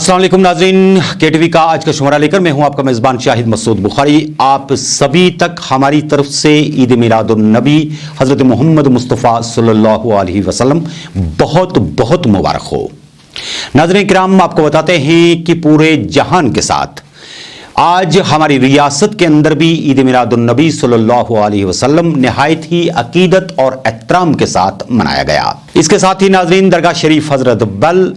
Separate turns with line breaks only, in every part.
अस्सलाम वालेकुम नाज़रीन, केटीवी का आज का शुमारा लेकर मैं हूं आपका मेज़बान शाहिद मसूद बुखारी। आप सभी तक हमारी तरफ से ईद मिलादुन नबी हज़रत मोहम्मद मुस्तफ़ा सल्लल्लाहु अलैहि वसल्लम बहुत बहुत मुबारक हो। नाज़रीन किराम, आपको बताते हैं कि पूरे जहान के साथ आज हमारी रियासत के अंदर भी ईद मिलादुन नबी सल्लल्लाहु अलैहि वसल्लम निहायत ही अकीदत और एहतराम के साथ मनाया गया। इसके साथ ही नाज़रीन दरगाह शरीफ हजरत बल,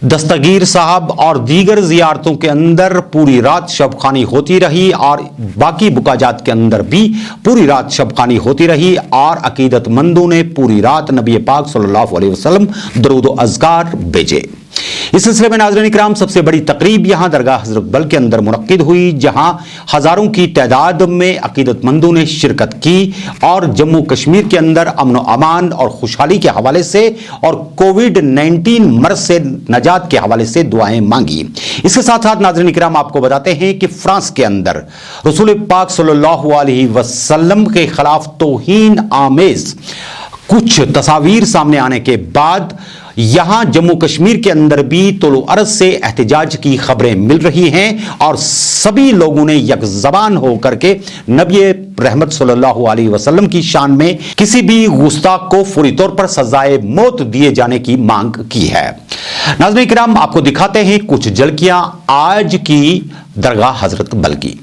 दस्तगीर साहब और दीगर जियारतों के अंदर पूरी रात शबखानी होती रही और बाकी बुकाजात के अंदर भी पूरी रात शबखानी होती रही और अकीदतमंदों ने पूरी रात नबी पाक सल्लल्लाहु अलैहि वसल्लम दरूद व अज़कार भेजे। इस सिलसिले में नाज़रीन इकराम सबसे बड़ी तकरीब यहां दरगाह हजरत बल के अंदर मुनक्किद हुई, जहां हजारों की तादाद में अकीदतमंदों ने शिरकत की और जम्मू कश्मीर के अंदर अमन व अमान और खुशहाली के हवाले से और कोविड-19 मर्ज से नजात के हवाले से दुआएं मांगी। इसके साथ साथ नाज़रीन इकराम आपको बताते हैं कि फ्रांस के अंदर रसूल पाक सल्लल्लाहु अलैहि वसल्लम के खिलाफ तौहीन आमेज कुछ तस्वीर सामने आने के बाद यहां जम्मू कश्मीर के अंदर भी तुलु अर्ज से एहतजाज की खबरें मिल रही हैं और सभी लोगों ने यकजबान होकर के नबी रहमत सल्लल्लाहु अलैहि वसल्लम की शान में किसी भी गुस्ताख को फौरी तौर पर सजाए मौत दिए जाने की मांग की है। नाज़रीन किराम, आपको दिखाते हैं कुछ झलकियां आज की दरगाह हजरत बल की।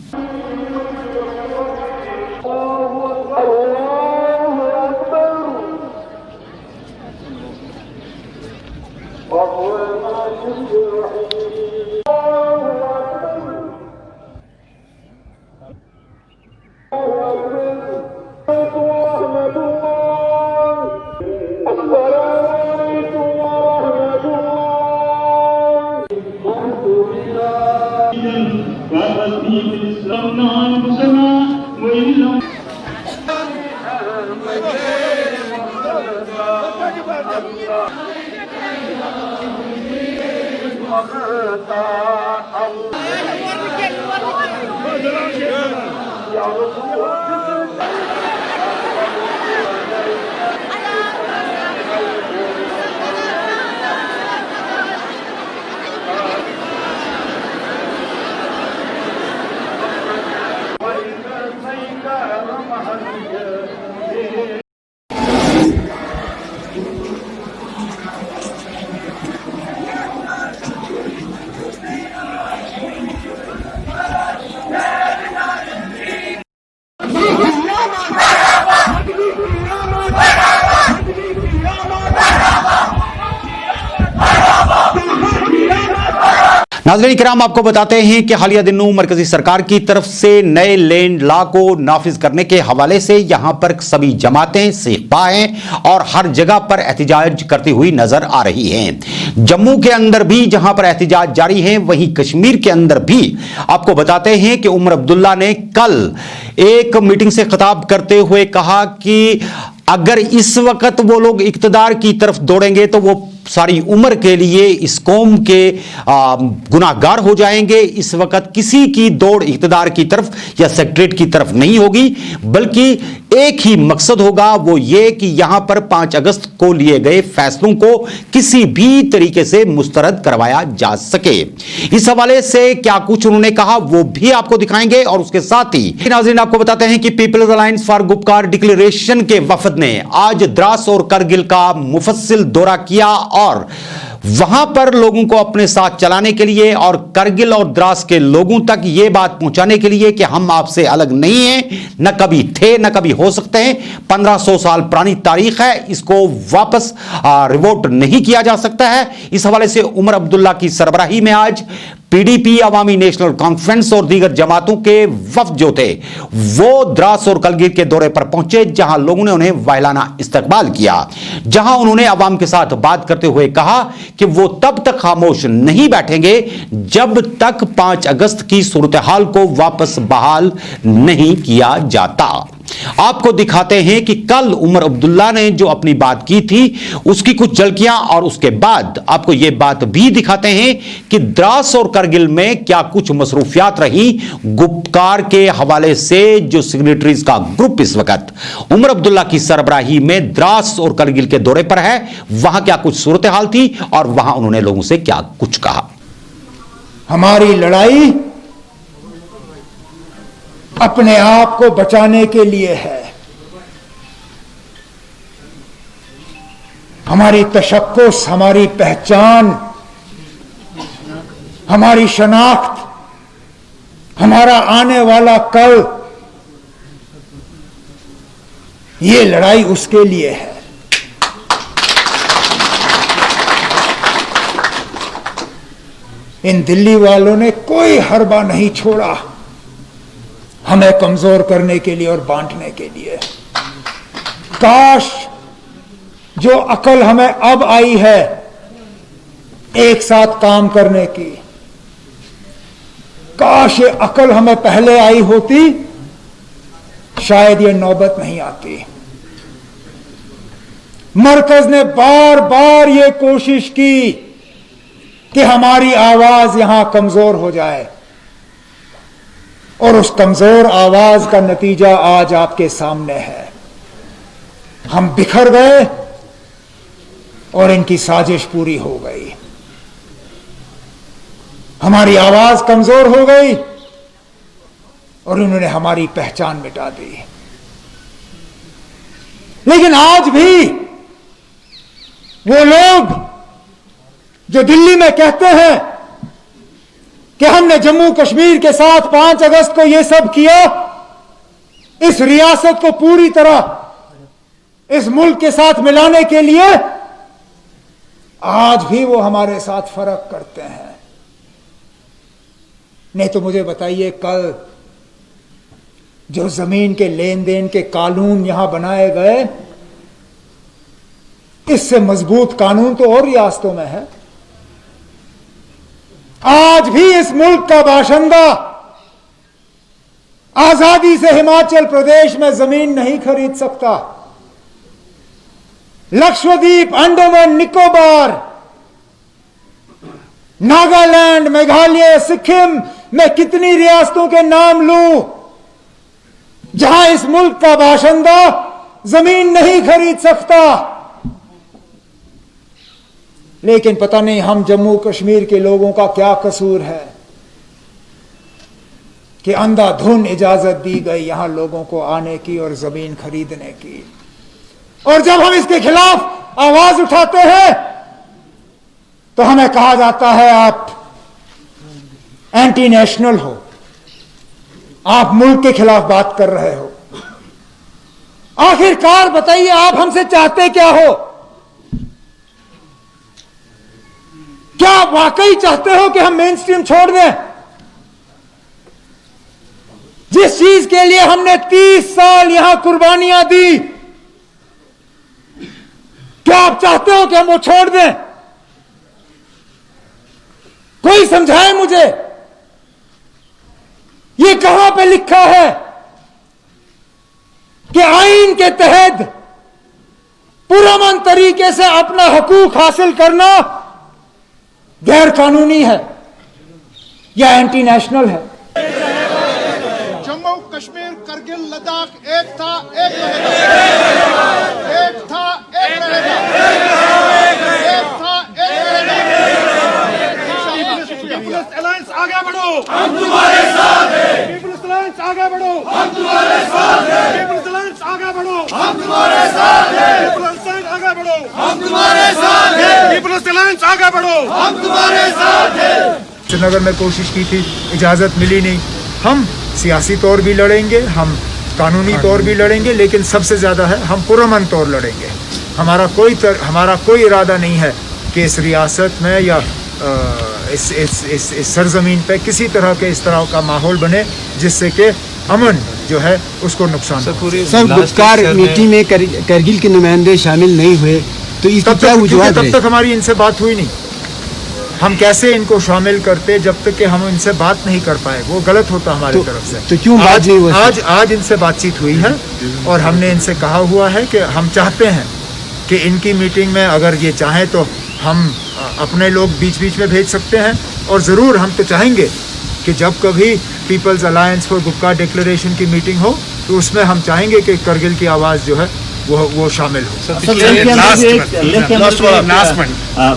नाज़रीन किराम, आपको बताते हैं कि हालिया दिनों मरकजी सरकार की तरफ से नए लैंड लॉ को नाफिज करने के हवाले से यहां पर सभी जमातें सीखपाएं और हर जगह पर एहतजाज करती हुई नजर आ रही हैं। जम्मू के अंदर भी जहां पर एहतजाज जारी है, वहीं कश्मीर के अंदर भी आपको बताते हैं कि उमर अब्दुल्ला ने कल एक मीटिंग से खिताब करते हुए कहा कि अगर इस वक्त वो लोग इक्तदार की तरफ दौड़ेंगे तो वो सारी उम्र के लिए इस कौम के गुनाहगार हो जाएंगे। इस वक्त किसी की दौड़ इक्तदार की तरफ या सेक्रेटरीट की तरफ नहीं होगी, बल्कि एक ही मकसद होगा, वो ये कि यहां पर 5 अगस्त को लिए गए फैसलों को किसी भी तरीके से मुस्तरद करवाया जा सके। इस हवाले से क्या कुछ उन्होंने कहा वो भी आपको दिखाएंगे और उसके साथ ही नाज़रीन आपको बताते हैं कि People's Alliance for Gupkar Declaration के वफद ने आज द्रास और करगिल का मुफस्सिल दौरा किया और वहां पर लोगों को अपने साथ चलाने के लिए और करगिल और द्रास के लोगों तक यह बात पहुंचाने के लिए कि हम आपसे अलग नहीं हैं, न कभी थे न कभी हो सकते हैं। 1500 साल पुरानी तारीख है, इसको वापस रिवोट नहीं किया जा सकता है। इस हवाले से उमर अब्दुल्ला की सरबराही में आज पीडीपी अवामी नेशनल कॉन्फ्रेंस और दीगर जमातों के वफ्द जो थे वो द्रास और करगिल के दौरे पर पहुंचे, जहां लोगों ने उन्हें वाहिलाना इस्तकबाल किया, जहां उन्होंने अवाम के साथ बात करते हुए कहा कि वो तब तक खामोश नहीं बैठेंगे जब तक 5 अगस्त की सूरत हाल को वापस बहाल नहीं किया जाता। आपको दिखाते हैं कि कल उमर अब्दुल्ला ने जो अपनी बात की थी उसकी कुछ झलकियां और उसके बाद आपको यह बात भी दिखाते हैं कि द्रास और करगिल में क्या कुछ मसरूफियात रही। गुप्तकार के हवाले से जो सिग्नेटरीज का ग्रुप इस वक्त उमर अब्दुल्ला की सरबराही में द्रास और करगिल के दौरे पर है, वहां क्या कुछ सूरत हाल थी और वहां उन्होंने लोगों से क्या कुछ कहा।
हमारी लड़ाई अपने आप को बचाने के लिए है। हमारी तशक्कुस, हमारी पहचान, हमारी शनाख्त, हमारा आने वाला कल, ये लड़ाई उसके लिए है। इन दिल्ली वालों ने कोई हरबा नहीं छोड़ा हमें कमजोर करने के लिए और बांटने के लिए। काश जो अकल हमें अब आई है एक साथ काम करने की, काश ये अकल हमें पहले आई होती, शायद ये नौबत नहीं आती। मरकज ने बार बार ये कोशिश की कि हमारी आवाज यहां कमजोर हो जाए, और उस कमजोर आवाज का नतीजा आज आपके सामने है। हम बिखर गए और इनकी साजिश पूरी हो गई। हमारी आवाज कमजोर हो गई और इन्होंने हमारी पहचान मिटा दी। लेकिन आज भी वो लोग जो दिल्ली में कहते हैं कि हमने जम्मू कश्मीर के साथ 5 अगस्त को यह सब किया, इस रियासत को पूरी तरह इस मुल्क के साथ मिलाने के लिए, आज भी वो हमारे साथ फर्क करते हैं। नहीं तो मुझे बताइए, कल जो जमीन के लेन देन के कानून यहां बनाए गए, इससे मजबूत कानून तो और रियासतों में है। आज भी इस मुल्क का बाशिंदा आजादी से हिमाचल प्रदेश में जमीन नहीं खरीद सकता। लक्षद्वीप, अंडमान निकोबार, नागालैंड, मेघालय, सिक्किम में कितनी रियासतों के नाम लूं जहां इस मुल्क का बाशिंदा जमीन नहीं खरीद सकता। लेकिन पता नहीं हम जम्मू कश्मीर के लोगों का क्या कसूर है कि अंधाधुन इजाजत दी गई यहां लोगों को आने की और जमीन खरीदने की। और जब हम इसके खिलाफ आवाज उठाते हैं तो हमें कहा जाता है आप एंटी नेशनल हो, आप मुल्क के खिलाफ बात कर रहे हो। आखिरकार बताइए, आप हमसे चाहते क्या हो? क्या आप वाकई चाहते हो कि हम मेन स्ट्रीम छोड़ दें? जिस चीज के लिए हमने 30 साल यहां कुर्बानियां दी, क्या आप चाहते हो कि हम वो छोड़ दें? कोई समझाए मुझे, ये कहां पे लिखा है कि आईन के तहत पुरअमन तरीके से अपना हकूक हासिल करना गैर कानूनी है या एंटी नेशनल है?
जम्मू कश्मीर, करगिल, लद्दाख एक था, एक रहेगा। एक था, एक रहेगा। एक था, एक रहेगा। पीपल्स अलायंस आगे बढ़ो, हम तुम्हारे साथ हैं। पीपल्स अलायंस आगे बढ़ो, हम तुम्हारे साथ हैं। पीपल्स अलायंस आगे बढ़ो, हम तुम्हारे साथ हैं। पीपल्स अलायंस आगे बढ़ो, हम तुम्हारे साथ हैं। पीपल्स अलायंस आगे बढ़ो, हम तुम्हारे साथ हैं।
श्रीनगर में कोशिश की थी, इजाजत मिली नहीं। हम सियासी तौर भी लड़ेंगे, हम कानूनी तौर भी लड़ेंगे, लेकिन सबसे ज्यादा है हम पुरअमन तौर लड़ेंगे। हमारा कोई इरादा नहीं है कि इस रियासत में या इस सरजमीन पे किसी तरह के इस तरह का माहौल बने जिससे कि अमन जो है उसको नुकसान।
सर, गुप्कार मीटिंग में करगिल के नुमाइंदे शामिल नहीं हुए, तो इसकी क्या वजूहत है?
तब तक हमारी इनसे बात हुई नहीं। हम कैसे इनको शामिल करते जब तक कि हम इनसे बात नहीं कर पाए? वो गलत होता हमारी तरफ से।
तो क्यों बात नहीं हुई?
आज इनसे बातचीत हुई है और हमने इनसे कहा हुआ है कि हम चाहते हैं कि इनकी मीटिंग में अगर ये चाहें तो हम अपने लोग बीच बीच में भेज सकते हैं। और ज़रूर हम तो चाहेंगे कि जब कभी People's Alliance for Gupkar Declaration की मीटिंग हो तो उसमें हम चाहेंगे कि करगिल की आवाज़ जो है वो शामिल हो।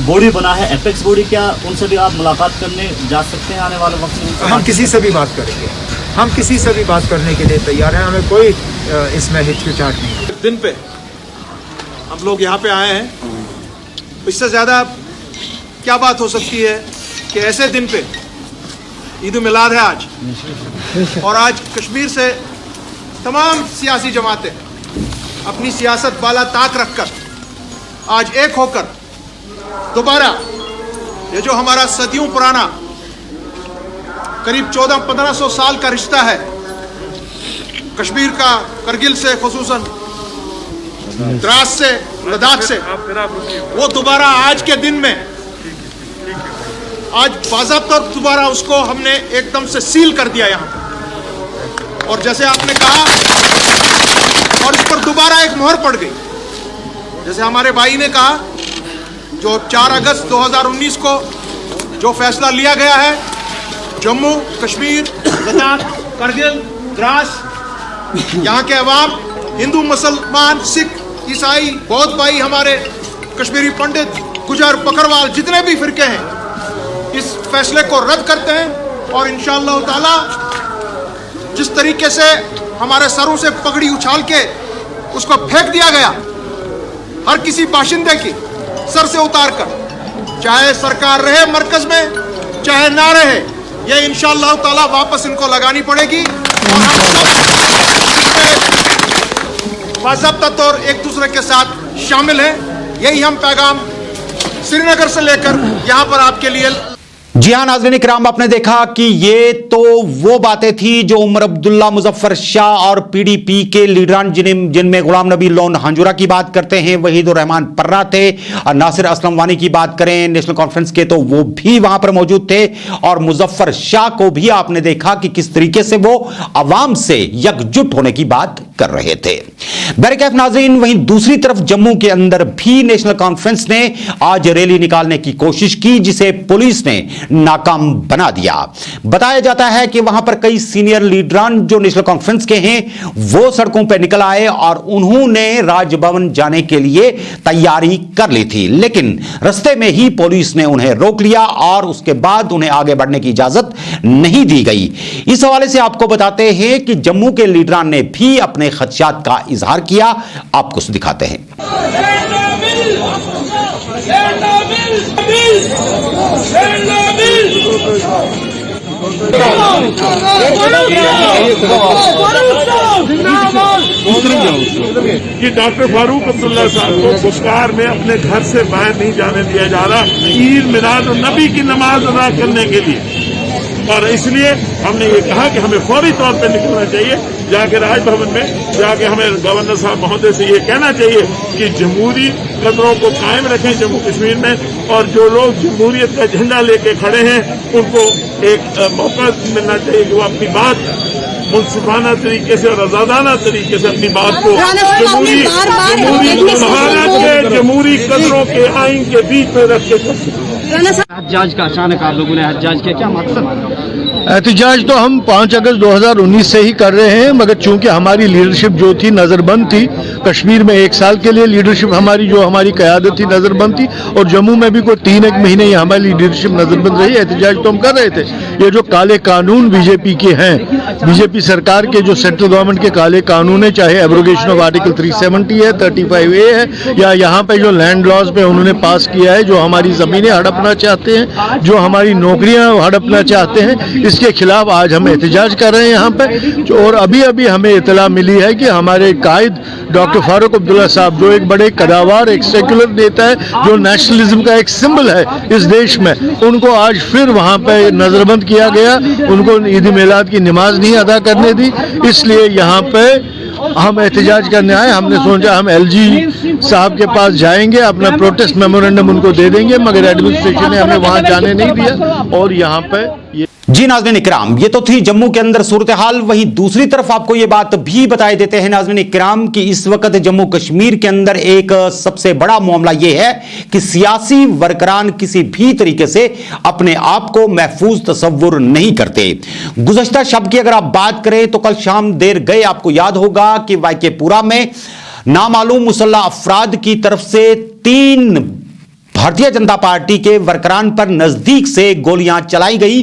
बॉडी बना है एपेक्स बॉडी, क्या उनसे भी आप मुलाकात करने जा सकते हैं आने वाले वक्त में?
हम किसी से भी बात करेंगे, हम किसी से भी बात करने के लिए तैयार हैं, हमें कोई इसमें हिचकिचाहट नहीं है।
दिन पे हम लोग यहाँ पे आए हैं, इससे ज़्यादा क्या बात हो सकती है कि ऐसे दिन पे ईद उल मिलाद है आज, और आज कश्मीर से तमाम सियासी जमातें अपनी सियासत बाला ताक रखकर आज एक होकर दोबारा ये जो हमारा सदियों पुराना करीब 1400-1500 साल का रिश्ता है कश्मीर का, करगिल से खुसूसन, द्रास से, लद्दाख से, वो दोबारा आज के दिन में आज बाज़ाब्ता दोबारा उसको हमने एकदम से सील कर दिया यहाँ पर। और जैसे आपने कहा, और इस पर दोबारा एक मोहर पड़ गई, जैसे हमारे भाई ने कहा, जो 4 अगस्त 2019 को जो फैसला लिया गया है, जम्मू कश्मीर, लद्दाख, करगिल, द्रास, यहाँ के अवाम, हिंदू, मुसलमान, सिख, ईसाई, बौद्ध भाई, हमारे कश्मीरी पंडित, गुजर, बकरवाल, जितने भी फिरके हैं, इस फैसले को रद्द करते हैं। और इंशाअल्लाह ताला जिस तरीके से हमारे सरों से पगड़ी उछाल के उसको फेंक दिया गया, हर किसी बाशिंदे की सर से उतार कर, चाहे सरकार रहे मरकज में चाहे ना रहे, ये इंशाअल्लाह ताला वापस इनको लगानी पड़ेगी। और हम सब बाज़ाब्ता तौर एक दूसरे के साथ शामिल हैं। यही हम पैगाम श्रीनगर से लेकर यहाँ पर आपके लिए।
जी हां नाज़रीन इकराम, आपने देखा कि ये तो वो बातें थी जो उमर अब्दुल्ला, मुजफ्फर शाह और पीडीपी के लीडरान जिनमें गुलाम नबी लोन हांजुरा की बात करते हैं, वहीदुर रहमान पर्रा थे, और नासिर असलम वानी की बात करें नेशनल कॉन्फ्रेंस के, तो वो भी वहां पर मौजूद थे। और मुजफ्फर शाह को भी आपने देखा कि किस तरीके से वो अवाम से यकजुट होने की बात कर रहे थे। बैरिकैफ नाज़रीन, वहीं दूसरी तरफ जम्मू के अंदर भी नेशनल कॉन्फ्रेंस ने आज रैली निकालने की कोशिश की, जिसे पुलिस ने नाकाम बना दिया। बताया जाता है कि वहां पर कई सीनियर लीडरान जो नेशनल कॉन्फ्रेंस के हैं वो सड़कों पर निकल आए और उन्होंने राजभवन जाने के लिए तैयारी कर ली थी, लेकिन रास्ते में ही पुलिस ने उन्हें रोक लिया और उसके बाद उन्हें आगे बढ़ने की इजाजत नहीं दी गई। इस हवाले से आपको बताते हैं कि जम्मू के लीडरान ने भी अपने खदशात का इजहार किया। आपको दिखाते हैं।
कि डॉक्टर फारूक अब्दुल्ला साहब को पुकार में अपने घर से बाहर नहीं जाने दिया जा रहा ईद मिलाद और नबी की नमाज अदा करने के लिए। और इसलिए हमने ये कहा कि हमें फौरी तौर पर निकलना चाहिए, जाके राजभवन में जाके हमें गवर्नर साहब महोदय से ये कहना चाहिए कि जमहूरी कदरों को कायम रखें जम्मू कश्मीर में, और जो लोग जमहूरियत का झंडा लेके खड़े हैं उनको एक मौका मिलना चाहिए कि वो अपनी बात मुनसिफाना तरीके से और आजादाना तरीके से अपनी बात को जमहूरी कदरों के आइन के बीच में रख के
हज्जाज का अचानक आप लोगों ने हज्जाज किया, क्या मकसद?
एहतजाज तो हम 5 अगस्त 2019 से ही कर रहे हैं, मगर चूंकि हमारी लीडरशिप जो थी नज़रबंद थी, कश्मीर में 1 साल के लिए लीडरशिप हमारी क़यादत थी नज़रबंद थी, और जम्मू में भी कोई 3-1 महीने ही हमारी लीडरशिप नज़रबंद रही। एहतजाज तो हम कर रहे थे। ये जो काले कानून बीजेपी के हैं, बीजेपी सरकार के जो सेंट्रल गवर्नमेंट के काले कानून है, चाहे एब्रोगेशन ऑफ आर्टिकल 370 है, 35A है, या यहाँ पे जो लैंड लॉज पे उन्होंने पास किया है, जो हमारी ज़मीनें हड़पना चाहते हैं, जो हमारी नौकरियाँ हड़पना चाहते हैं, इसके खिलाफ आज हम एहतजाज कर रहे हैं यहाँ पे। और अभी अभी हमें इतला मिली है कि हमारे कायद डॉक्टर फारूक अब्दुल्ला साहब, जो एक बड़े कदावर, एक सेक्युलर नेता है, जो नेशनलिज्म का एक सिंबल है इस देश में, उनको आज फिर वहाँ पे नज़रबंद किया गया। उनको ईद मिलाद की नमाज नहीं अदा करने दी, इसलिए यहाँ पे हम एहतजाज करने आए। हमने सोचा हम LG साहब के पास जाएंगे, अपना प्रोटेस्ट मेमोरेंडम उनको दे देंगे, मगर एडमिनिस्ट्रेशन ने हमें वहाँ जाने नहीं दिया। और यहाँ पे ये
जी नाज़रीन इकराम, ये तो थी जम्मू के अंदर सूरत हाल। वहीं दूसरी तरफ आपको ये बात भी बताए देते हैं नाज़रीन इकराम कि इस वक्त जम्मू कश्मीर के अंदर एक सबसे बड़ा मामला ये है कि सियासी वर्करान किसी भी तरीके से अपने आप को महफूज तस्वुर नहीं करते। गुज़श्ता शब की अगर आप बात करें तो कल शाम देर गए आपको याद होगा कि वाईके पुरा में नामालूम मुसल्ला अफराद की तरफ से 3 भारतीय जनता पार्टी के वर्करान पर नजदीक से गोलियां चलाई गई,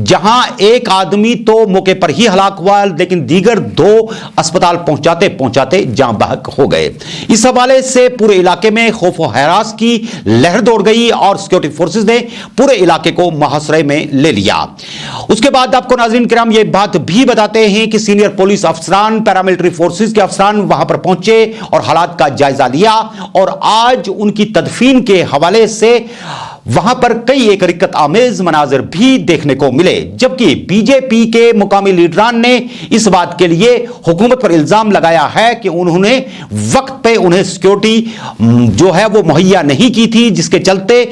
जहां एक आदमी तो मौके पर ही हलाक हुआ, लेकिन दीगर 2 अस्पताल पहुंचाते पहुंचाते जान बहक हो गए। इस हवाले से पूरे इलाके में खौफ और हरास की लहर दौड़ गई और सिक्योरिटी फोर्सेस ने पूरे इलाके को मुहसरे में ले लिया। उसके बाद आपको नाज़रीन किराम ये बात भी बताते हैं कि सीनियर पुलिस अफसरान, पैरामिलिट्री फोर्सेस के अफसरान वहां पर पहुंचे और हालात का जायजा लिया और आज उनकी तदफीन के हवाले से वहां पर कई एक रिक्कत आमेज मनाजिर भी देखने को मिले, जबकि बीजेपी के मुकामी लीडरान ने इस बात के लिए हुकूमत पर इल्जाम लगाया है कि उन्होंने वक्त पे उन्हें सिक्योरिटी जो है वो मुहैया नहीं की थी, जिसके चलते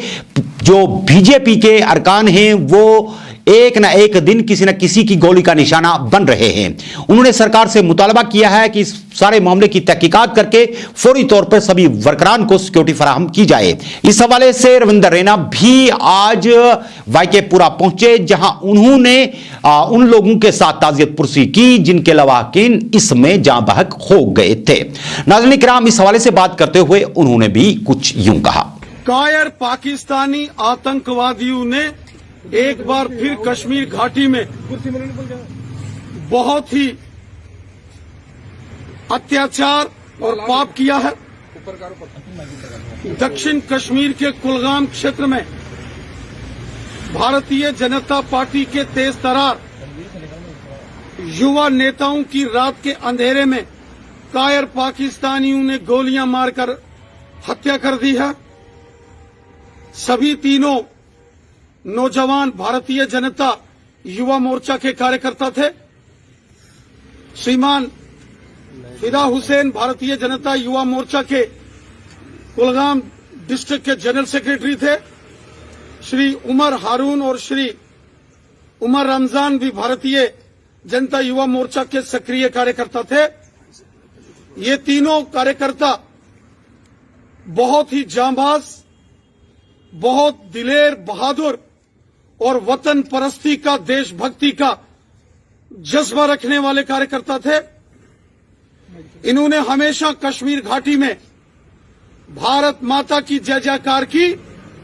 जो बीजेपी के अरकान हैं वो एक ना एक दिन किसी न किसी की गोली का निशाना बन रहे हैं। उन्होंने सरकार से मुतालबा किया है कि इस सारे मामले की तहकीकात करके फौरी तौर पर सभी वर्करान को सिक्योरिटी फराहम की जाए। इस हवाले से रविंदर रैना भी आज वाईके पूरा पहुंचे, जहां उन्होंने उन लोगों के साथ ताजियत पुरसी की जिनके लवाकिन इसमें जां बहक हो गए थे। नाज़रीन किराम, इस हवाले से बात करते हुए उन्होंने भी कुछ यूं कहा।
कायर पाकिस्तानी आतंकवादियों ने एक बार फिर कश्मीर घाटी में बहुत ही अत्याचार और पाप किया है। दक्षिण कश्मीर के कुलगाम क्षेत्र में भारतीय जनता पार्टी के तेज तरार युवा नेताओं की रात के अंधेरे में कायर पाकिस्तानियों ने गोलियां मारकर हत्या कर दी है। सभी तीनों नौजवान भारतीय जनता युवा मोर्चा के कार्यकर्ता थे। श्रीमान फिदा हुसैन भारतीय जनता युवा मोर्चा के कुलगाम डिस्ट्रिक्ट के जनरल सेक्रेटरी थे। श्री उमर हारून और श्री उमर रमजान भी भारतीय जनता युवा मोर्चा के सक्रिय कार्यकर्ता थे। ये तीनों कार्यकर्ता बहुत ही जांबाज, बहुत दिलेर, बहादुर और वतन परस्ती का, देशभक्ति का जज्बा रखने वाले कार्यकर्ता थे। इन्होंने हमेशा कश्मीर घाटी में भारत माता की जय जयकार की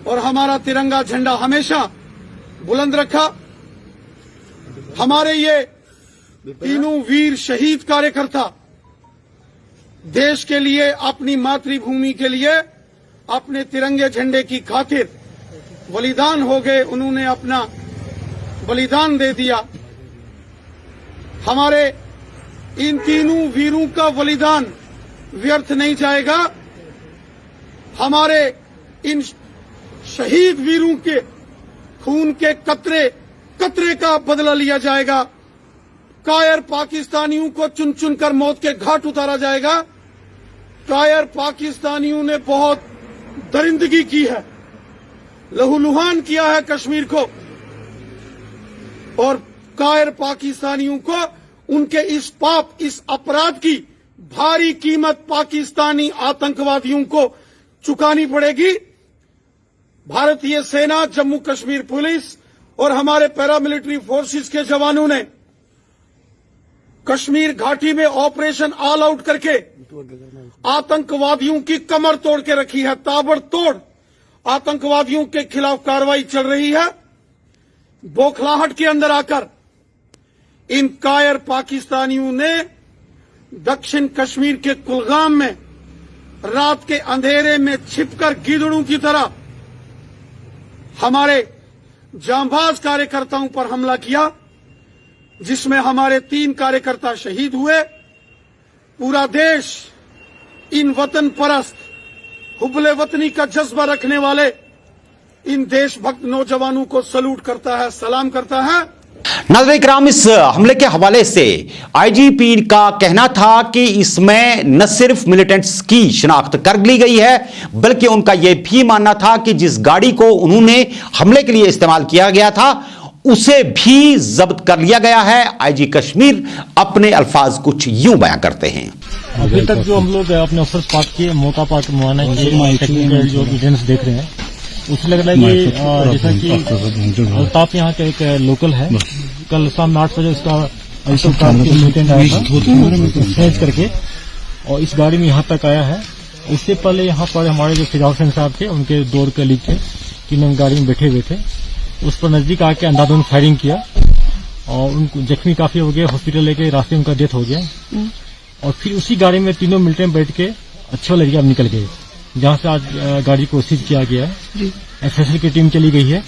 और हमारा तिरंगा झंडा हमेशा बुलंद रखा। हमारे ये तीनों वीर शहीद कार्यकर्ता देश के लिए, अपनी मातृभूमि के लिए, अपने तिरंगे झंडे की खातिर बलिदान हो गए। उन्होंने अपना बलिदान दे दिया। हमारे इन तीनों वीरों का बलिदान व्यर्थ नहीं जाएगा। हमारे इन शहीद वीरों के खून के कतरे कतरे का बदला लिया जाएगा। कायर पाकिस्तानियों को चुन चुन कर मौत के घाट उतारा जाएगा। कायर पाकिस्तानियों ने बहुत दरिंदगी की है, लहूलुहान किया है कश्मीर को, और कायर पाकिस्तानियों को उनके इस पाप, इस अपराध की भारी कीमत पाकिस्तानी आतंकवादियों को चुकानी पड़ेगी। भारतीय सेना, जम्मू कश्मीर पुलिस और हमारे पैरामिलिट्री फोर्सेस के जवानों ने कश्मीर घाटी में ऑपरेशन ऑल आउट करके आतंकवादियों की कमर तोड़ के रखी है। ताबड़तोड़ आतंकवादियों के खिलाफ कार्रवाई चल रही है। बौखलाहट के अंदर आकर इन कायर पाकिस्तानियों ने दक्षिण कश्मीर के कुलगाम में रात के अंधेरे में छिपकर गीदड़ों की तरह हमारे जांबाज कार्यकर्ताओं पर हमला किया, जिसमें हमारे 3 कार्यकर्ता शहीद हुए। पूरा देश इन वतन परस्त, हुब्बे वतनी का जज्बा रखने वाले इन देशभक्त नौजवानों को सलूट करता है, सलाम करता है।
नाज़रीन किराम, इस हमले के हवाले से आईजीपी का कहना था कि इसमें न सिर्फ मिलिटेंट्स की शिनाख्त कर ली गई है, बल्कि उनका यह भी मानना था कि जिस गाड़ी को उन्होंने हमले के लिए इस्तेमाल किया गया था उसे भी जब्त कर लिया गया है। आईजी कश्मीर अपने अल्फाज कुछ यूं बयां करते हैं।
अभी तक जो हम लोग अपने अफसर पार्ट किए, मौका पार्ट मुआयना किए, टेक्निकल जो एविडेंस देख रहे हैं, उससे लग रहा है कि जैसा कि अल्ताफ यहाँ का एक लोकल है, कल शाम 8 बजे उसका मिलिटेंट आया था करके, और इस गाड़ी में यहाँ तक आया है। इससे पहले यहाँ पर हमारे जो फिजाल हुसैन साहब थे, उनके 2 कलीग थे, 3 लोग गाड़ी में बैठे हुए थे। उस पर नजदीक आके अंधाधुंध फायरिंग किया और उनको जख्मी काफी हो गए, हॉस्पिटल लेके रास्ते में उनका डेथ हो गया। और फिर उसी गाड़ी में तीनों मिलिट्री में बैठ के अच्छे वाले एरिया में निकल गए, जहाँ से आज गाड़ी को सीज किया गया है। एफएसएल की टीम चली गई है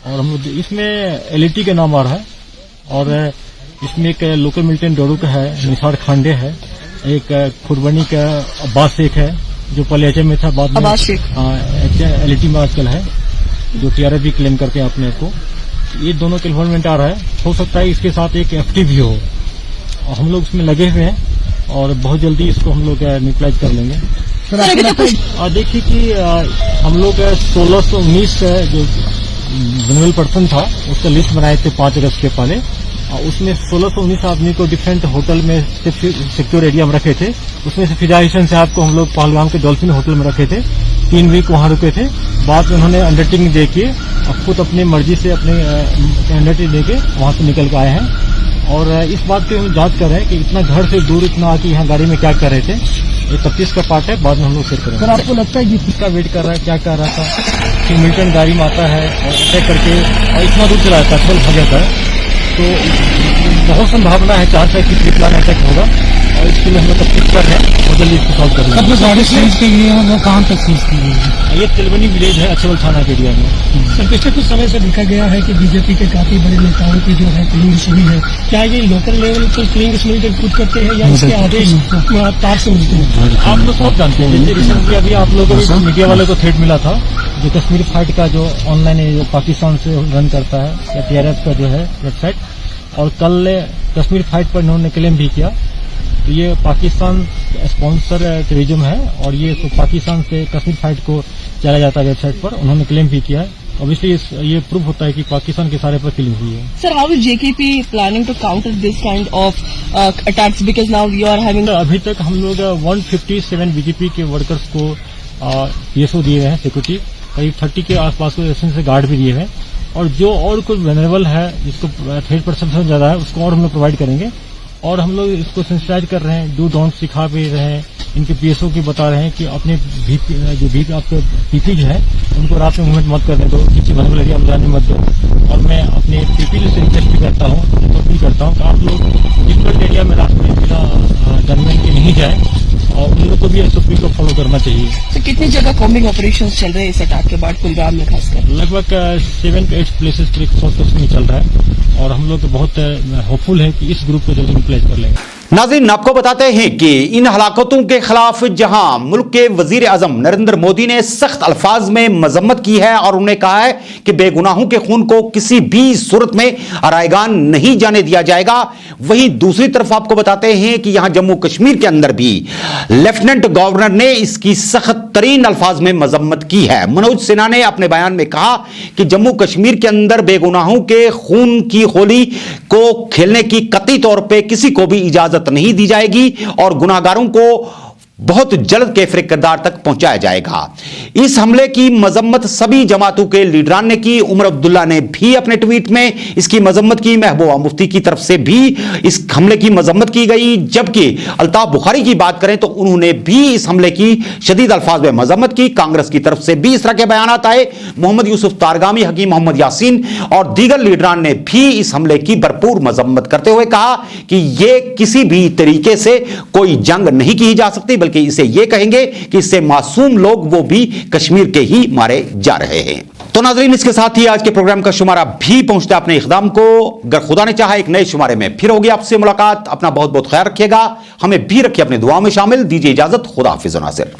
और हम इसमें एलईटी का नाम आ रहा है और इसमें एक लोकल मिलिटेंट डोरू का है, निसार खांडे है, एक खुरबनी का अब्बास शेख है जो पहले एचएम में था, बाद में एलईटी में आजकल है, जो टीआरएफ भी क्लेम करते हैं अपने आप को। ये दोनों के इन्वॉल्वमेंट आ रहा है। हो सकता है इसके साथ एक एफटी भी हो और हम लोग इसमें लगे हुए हैं और बहुत जल्दी इसको हम लोग न्यूट्रलाइज कर लेंगे। देखिए कि हम लोग 1619 जो वनरेबल पर्सन था उसका लिस्ट बनाए थे 5 अगस्त के पहले। उसमें 1619 आदमी को डिफरेंट होटल में सिक्योर एरिया में रखे थे। उसमें से फिजा हुसैन साहब को हम लोग पहलगाम के डॉल्फिन होटल में रखे थे, 3 वीक वहां रुके थे। बाद में उन्होंने अंडरटेकिंग देके खुद अपनी मर्जी से अपने अंडरटेकिंग देके वहां से निकल के आए हैं और इस बात की हम जांच कर रहे हैं कि इतना घर से दूर इतना आके यहाँ गाड़ी में क्या कर रहे थे। ये 33 का पार्ट है, बाद में हम लोग शेयर करेंगे।
सर आपको लगता है कि
किसका वेट कर रहा है, क्या कर रहा था कि मिलिटेंट गाड़ी में आता है और अटैक करके और इतना दूर चला जाता है, भाग जाता है, तो बहुत संभावना है, चांस है कि प्लान अटैक होगा और इसके लिए हम लोग तफ्तीश कर रहे हैं और जल्दी इसको सॉल्व करेंगे।
जो गाड़ी सीज की गई है वो कहाँ तक सीज की गई है?
ये तिलवनी विलेज है, अचवल थाना के एरिया में।
सर पिछले कुछ समय से देखा गया है कि बीजेपी के काफी बड़े नेताओं की जो है क्लीन हुई है, क्या ये लोकल लेवल पर क्लीन मिलकर खुद करते हैं या इसके आदेश तार से मिलते हैं?
आप लोग सब जानते हैं, जैसे रिसेंटली अभी आप लोगों को मीडिया वाले को थ्रेट मिला था जो कश्मीर फाइट का जो ऑनलाइन जो पाकिस्तान से रन करता है या टीआरएफ का जो है वेबसाइट, और कल कश्मीर फाइट पर इन्होंने क्लेम भी किया। तो ये पाकिस्तान स्पॉन्सर टेररिज्म है और ये तो पाकिस्तान से कश्मीर फाइट को चलाया जाता है वेबसाइट पर, उन्होंने क्लेम भी किया है। ऑब्वियसली ये प्रूफ होता है कि पाकिस्तान के सारे पर किलिंग हुई है।
Sir, how is JKP planning to counter this kind of attacks because now we are having.
अभी तक हम लोग 157 बीजेपी के वर्कर्स को पीएसओ दिए हैं सिक्योरिटी, करीब 30 के आसपास को एसएन से गार्ड भी दिए हैं और जो और कुछ वेनरेबल है जिसको थ्रेट परसेप्शन ज्यादा है उसको और हम लोग प्रोवाइड करेंगे। और हम लोग इसको सेंसिटाइज कर रहे हैं, डू डोंट सिखा भी रहे हैं, इनके पीएसओ की बता रहे हैं कि अपने जो आपके पीपी जो है उनको रात में मूवमेंट मत करने दो, किसी वेनरेबल एरिया में जाने मत दो। और मैं अपने पीपी से रिक्वेस्ट भी करता हूँ, तो अपील करता हूँ कि आप लोग डिफिकल्ट एरिया में रात में बिना गनमैन के नहीं जाए और उन लोग को भी एसओपी को फॉलो करना चाहिए।
तो कितनी जगह कॉम्बिंग ऑपरेशन चल रहे हैं इस अटैक के बाद कुलगाम में खासकर?
लगभग 7 to 8 प्लेसेस पर 100 में चल रहा है और हम लोग बहुत होपफुल है कि इस ग्रुप को जल्दी रिप्लेस कर लेंगे।
नाज़रीन, आपको बताते हैं कि इन हलाकतों के खिलाफ जहां मुल्क के वजीर आजम नरेंद्र मोदी ने सख्त अल्फाज में मजम्मत की है और उन्होंने कहा है कि बेगुनाहों के खून को किसी भी सूरत में रायगान नहीं जाने दिया जाएगा, वहीं दूसरी तरफ आपको बताते हैं कि यहां जम्मू कश्मीर के अंदर भी लेफ्टिनेंट गवर्नर ने इसकी सख्त तरीन अल्फाज में मजम्मत की है। मनोज सिन्हा ने अपने बयान में कहा कि जम्मू कश्मीर के अंदर बेगुनाहों के खून की होली को खेलने की कतई तौर पर किसी को भी इजाजत नहीं दी जाएगी और गुनाहगारों को बहुत जल्द कैफरे किरदार तक पहुंचाया जाएगा। इस हमले की मजम्मत सभी जमातों के लीडरान ने की। उमर अब्दुल्ला ने भी अपने ट्वीट में इसकी मजम्मत की। महबूबा मुफ्ती की तरफ से भी इस हमले की मजम्मत की गई, जबकि अल्ताफ बुखारी की बात करें तो उन्होंने भी इस हमले की शदीद अल्फाज में मजम्मत की। कांग्रेस की तरफ से भी इस तरह के बयान आए। मोहम्मद यूसुफ तारगामी, हकीम मोहम्मद यासीन और दीगर लीडरान ने भी इस हमले की भरपूर मजम्मत करते हुए कहा कि यह किसी भी तरीके से कोई जंग नहीं की जा सकती, बल्कि इसे यह कहेंगे कि इससे मासूम लोग वो भी कश्मीर के ही मारे जा रहे हैं। तो नाज़रीन, इसके साथ ही आज के प्रोग्राम का शुमारा भी पहुंचता है अपने इख्तिताम को। अगर खुदा ने चाहा एक नए शुमारे में फिर होगी आपसे मुलाकात। अपना बहुत बहुत ख्याल रखिएगा, हमें भी रखिए अपने दुआ में शामिल। दीजिए इजाजत, खुदा हाफिज़ नासिर।